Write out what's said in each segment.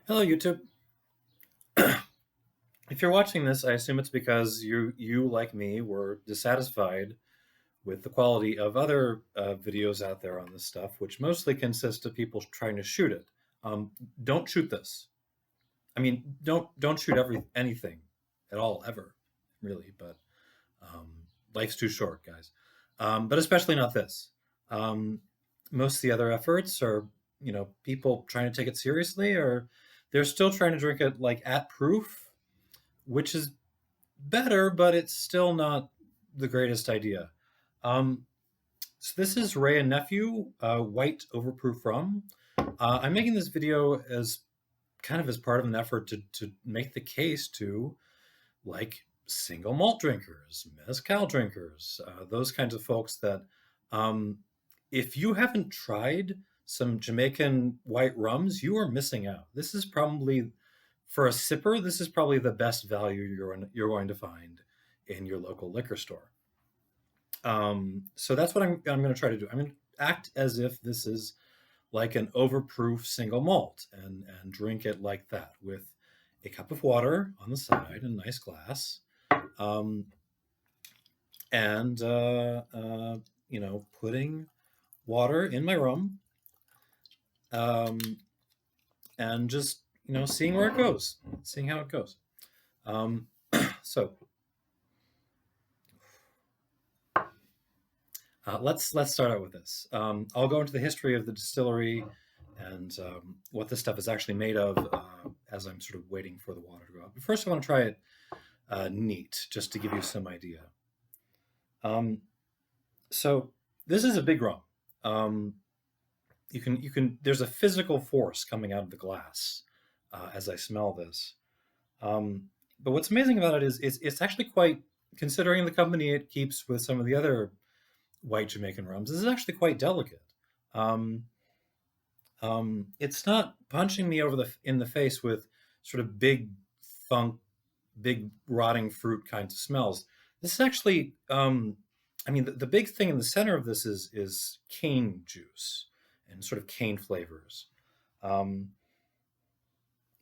Hello, YouTube. If you're watching this, I assume it's because you like me, were dissatisfied with the quality of other videos out there on this stuff, which mostly consist of people trying to shoot it. Um, don't shoot this. I mean, don't shoot anything at all ever, really. But um, life's too short, guys. But especially not this. Um, most of the other efforts are, people trying to take it seriously, or they're still trying to drink it like at proof, which is better, but it's still not the greatest idea. Um, so this is Wray and Nephew, white overproof rum. I'm making this video as kind of as part of an effort to make the case to like single malt drinkers, mezcal drinkers, those kinds of folks that um, if you haven't tried some Jamaican white rums, you are missing out. This is probably for a sipper. This is probably the best value you're going to find in your local liquor store. So that's what I'm going to try to do. I'm going to act as if this is like an overproof single malt and drink it like that with a cup of water on the side, a nice glass, um, and putting water in my rum, um, and just seeing where it goes, seeing how it goes. Um, so let's start out with this. I'll go into the history of the distillery and what this stuff is actually made of as I'm sort of waiting for the water to go up. But first, I want to try it neat, just to give you some idea. Um, so this is a big rum. You can. There's a physical force coming out of the glass as I smell this. But what's amazing about it is it's actually quite, considering the company it keeps with some of the other white Jamaican rums, this is actually quite delicate. Um, it's not punching me in the face with sort of big funk, big rotting fruit kinds of smells. This is actually, I mean, the big thing in the center of this is cane juice and sort of cane flavors. Um,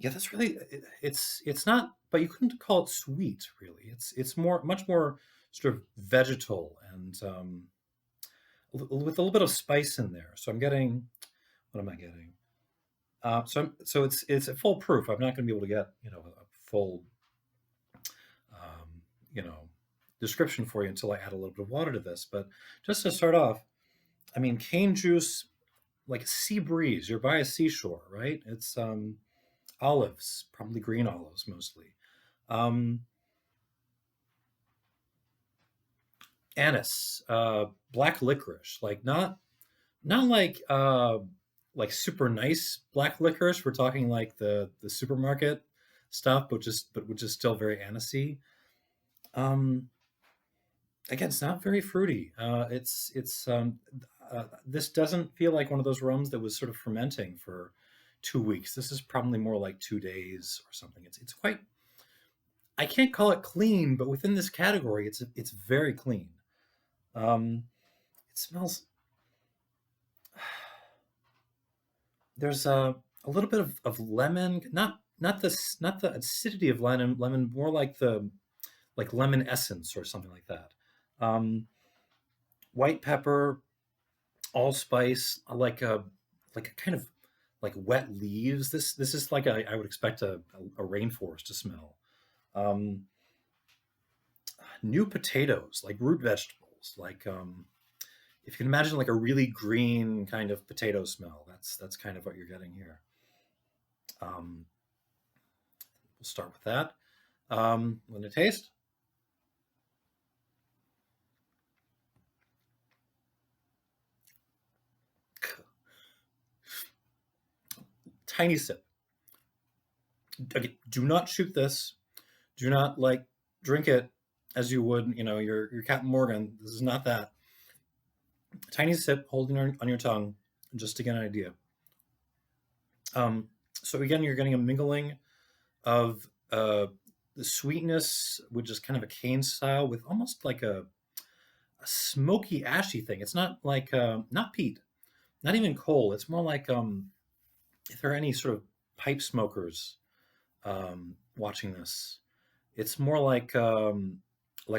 yeah, that's really it's not, but you couldn't call it sweet really. It's much more sort of vegetal and with a little bit of spice in there. So I'm getting, what am I getting? So it's a full proof. I'm not going to be able to get a full um, you know description for you until I add a little bit of water to this. But just to start off, I mean, cane juice, like a sea breeze. You're by a seashore, right? It's olives, probably green olives mostly. Um, Anise, black licorice, like not like super nice black licorice. We're talking like the supermarket stuff, but which is still very anisey. Um, Again, it's not very fruity. This doesn't feel like one of those rums that was sort of fermenting for 2 weeks. This is probably more like 2 days or something. It's quite. I can't call it clean, but within this category, it's very clean. It smells. There's a little bit of lemon, not the acidity of lemon, more like the like lemon essence or something like that. Um, White pepper, allspice, like a kind of like wet leaves. This is like I would expect a rainforest to smell. Um, New potatoes, like root vegetables, like if you can imagine like a really green kind of potato smell. That's kind of what you're getting here. Um, we'll start with that. When to taste, tiny sip. Okay, do not shoot this. Do not like drink it as you would, your Captain Morgan. This is not that. Tiny sip, holding on your tongue, just to get an idea. So again, you're getting a mingling of the sweetness, which is kind of a cane style, with almost like a smoky, ashy thing. It's not like not peat, not even coal. It's more like if there are any sort of pipe smokers watching this. It's more like a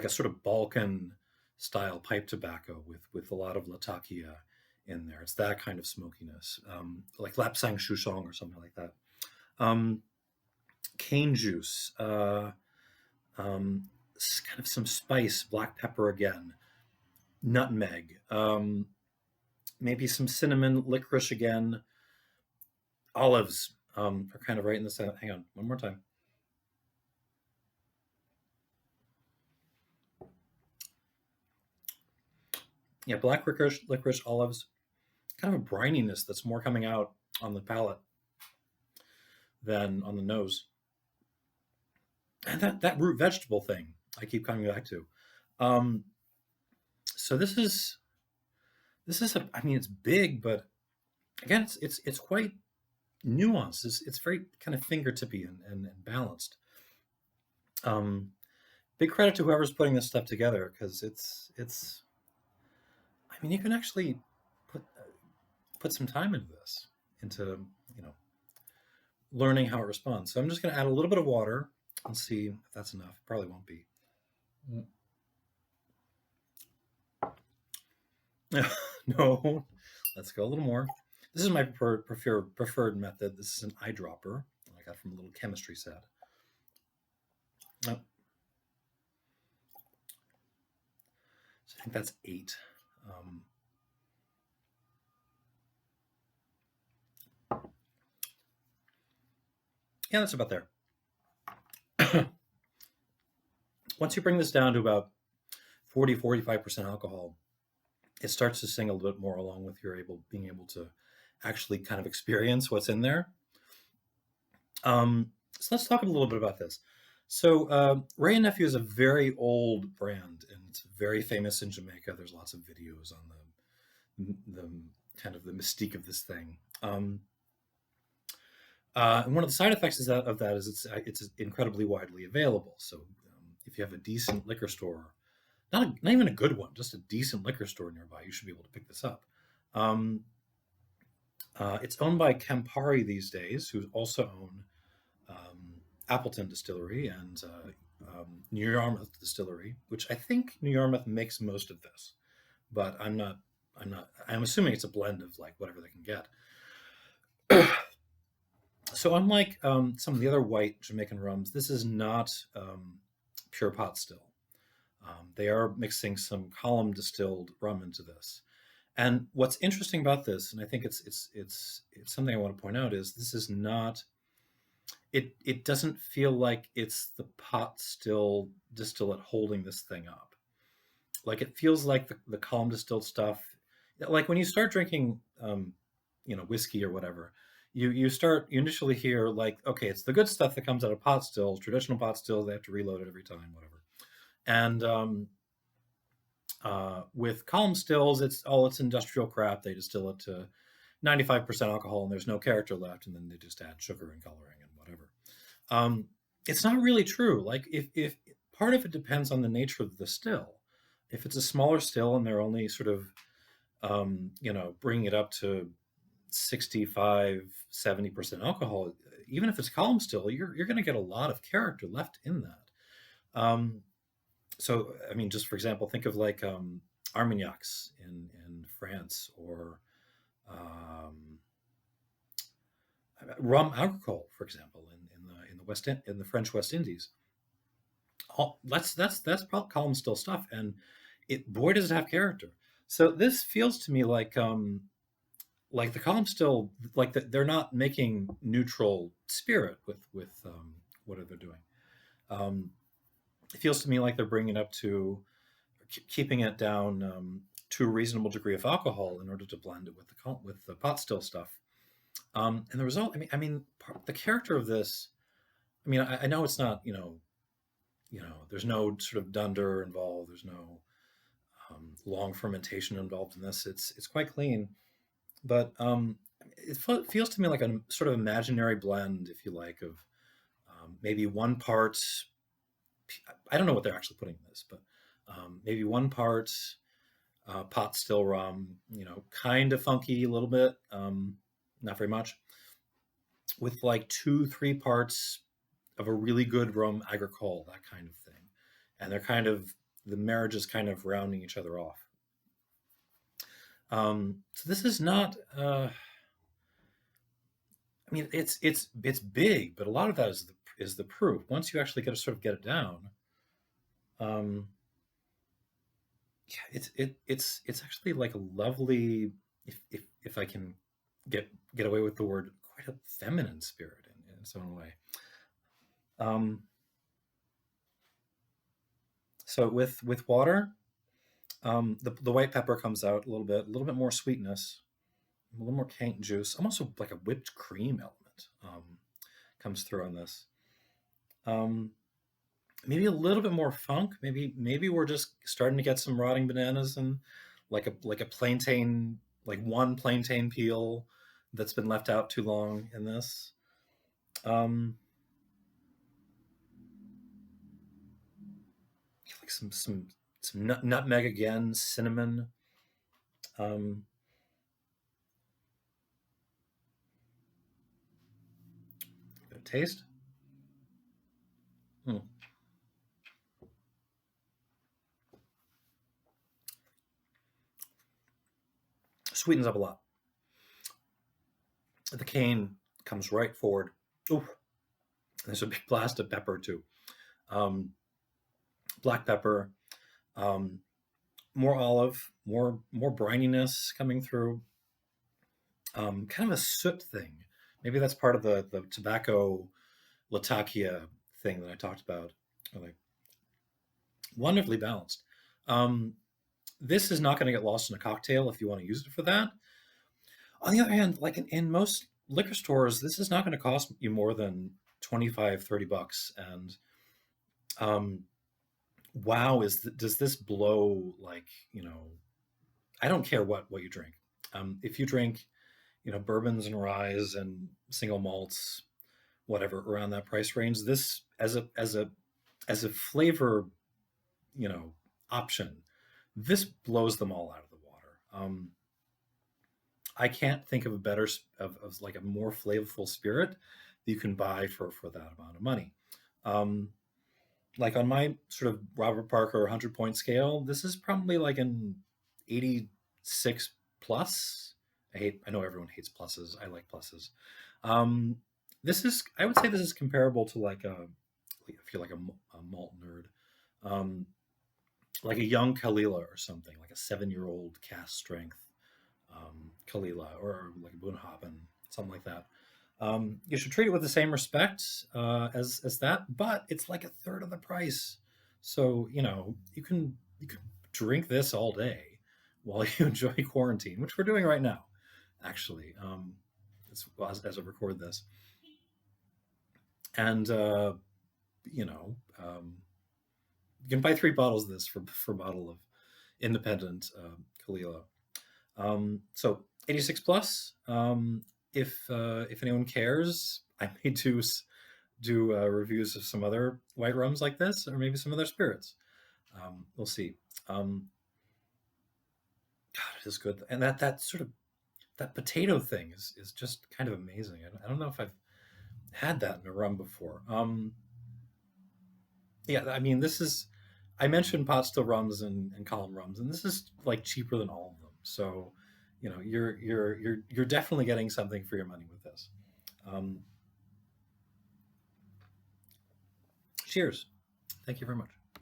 sort of Balkan style pipe tobacco with a lot of latakia in there. It's that kind of smokiness, like Lapsang Souchong or something like that. Um, Cane juice, kind of some spice, black pepper again, nutmeg, maybe some cinnamon, licorice again, olives are kind of right in the center. Hang on, one more time. Yeah, black licorice, olives, kind of a brininess that's more coming out on the palate than on the nose. And that root vegetable thing I keep coming back to. Um, so this is I mean, it's big, but again, it's quite nuanced. It's very kind of fingertippy and balanced. Um, Big credit to whoever's putting this stuff together because it's. I mean, you can actually put put some time into this, into you know learning how it responds. So I'm just going to add a little bit of water and see if that's enough. Probably won't be. No, let's go a little more. This is my preferred method. This is an eyedropper I got from a little chemistry set. Oh, so I think that's 8. Um, yeah, that's about there. Once you bring this down to about 40-45% alcohol, it starts to sing a little bit more along with your being able to actually kind of experience what's in there. So let's talk a little bit about this. So Wray and Nephew is a very old brand, and it's very famous in Jamaica. There's lots of videos on the kind of the mystique of this thing. And one of the side effects of that is it's incredibly widely available. So if you have a decent liquor store, not even a good one, just a decent liquor store nearby, you should be able to pick this up. It's owned by Campari these days, who also own Appleton Distillery and New Yarmouth Distillery, which I think New Yarmouth makes most of this, but I'm not. I'm assuming it's a blend of like whatever they can get. So unlike some of the other white Jamaican rums, this is not pure pot still. They are mixing some column distilled rum into this. And what's interesting about this, and I think it's something I want to point out, is this is not. It doesn't feel like it's the pot still distillate holding this thing up. Like it feels like the column distilled stuff. Like when you start drinking, whiskey or whatever, you initially hear like, okay, it's the good stuff that comes out of pot stills, traditional pot stills. They have to reload it every time, whatever. And with column stills, it's industrial crap. They distill it to 95% alcohol, and there's no character left, and then they just add sugar and coloring and whatever. It's not really true. Like if part of it depends on the nature of the still. If it's a smaller still and they're only sort of bringing it up to 65-70% alcohol, even if it's column still, you're going to get a lot of character left in that. So I mean, just for example, think of like Armagnacs in France, or rum agricole, for example, in the French West Indies. That's probably column still stuff, and boy does it have character. So this feels to me like the column still, like they're not making neutral spirit with what are they doing. It feels to me like they're bringing it up to keeping it down to a reasonable degree of alcohol in order to blend it with the pot still stuff. And the result, the character of this. I mean, I know it's not, there's no sort of dunder involved. There's no long fermentation involved in this. It's quite clean, but it feels to me like a sort of imaginary blend, if you like, of maybe one part. I don't know what they're actually putting in this, but maybe one part pot still rum, kind of funky a little bit, not very much. with like 2-3 parts of a really good rum agricole, that kind of thing. And they're kind of, the marriage is kind of rounding each other off. So this is not. I mean, it's big, but a lot of that is the proof. Once you actually get to sort of get it down, um, yeah, it's actually like a lovely, if I can get away with the word, quite a feminine spirit in its own way. Um, so with water, the white pepper comes out a little bit more sweetness, a little more cane juice, almost like a whipped cream element comes through on this. Um, Maybe a little bit more funk. Maybe we're just starting to get some rotting bananas and like a plantain, like one plantain peel that's been left out too long in this. Um, like some nutmeg again, cinnamon. Um, Give it a taste. Hmm. Sweetens up a lot. The cane comes right forward. Ooh, there's a big blast of pepper too. Um, Black pepper, um, more olive, more brininess coming through. Kind of a soot thing. Maybe that's part of the tobacco latakia thing that I talked about. Like wonderfully balanced. Um, this is not going to get lost in a cocktail if you want to use it for that. On the other hand, like in most liquor stores, this is not going to cost you more than 25, $30. And um, wow, does this blow like, I don't care what you drink. If you drink, bourbons and ryes and single malts, whatever around that price range, this as a flavor, you know, option, this blows them all out of the water. I can't think of a better of like a more flavorful spirit that you can buy for that amount of money. Um, like on my sort of Robert Parker 100-point scale, this is probably like an 86 plus. I know everyone hates pluses. I like pluses. Um, I would say this is comparable to like if you're like a malt nerd, um, like a young Kalila or something, like a 7-year-old cast strength Kalila or like a Bunhaben, something like that. You should treat it with the same respect as that, but it's like a third of the price. So you can drink this all day while you enjoy quarantine, which we're doing right now, actually. As I record this, and you know, you can buy 3 bottles of this for a bottle of independent Kalila. So 86 plus. If anyone cares, I may do reviews of some other white rums like this, or maybe some other spirits. We'll see. God, it is good, and that sort of that potato thing is just kind of amazing. I don't know if I've had that in a rum before. Yeah, I mean, this is. I mentioned pot still rums and column rums, and this is like cheaper than all of them. So, you're definitely getting something for your money with this. Um, Cheers. Thank you very much.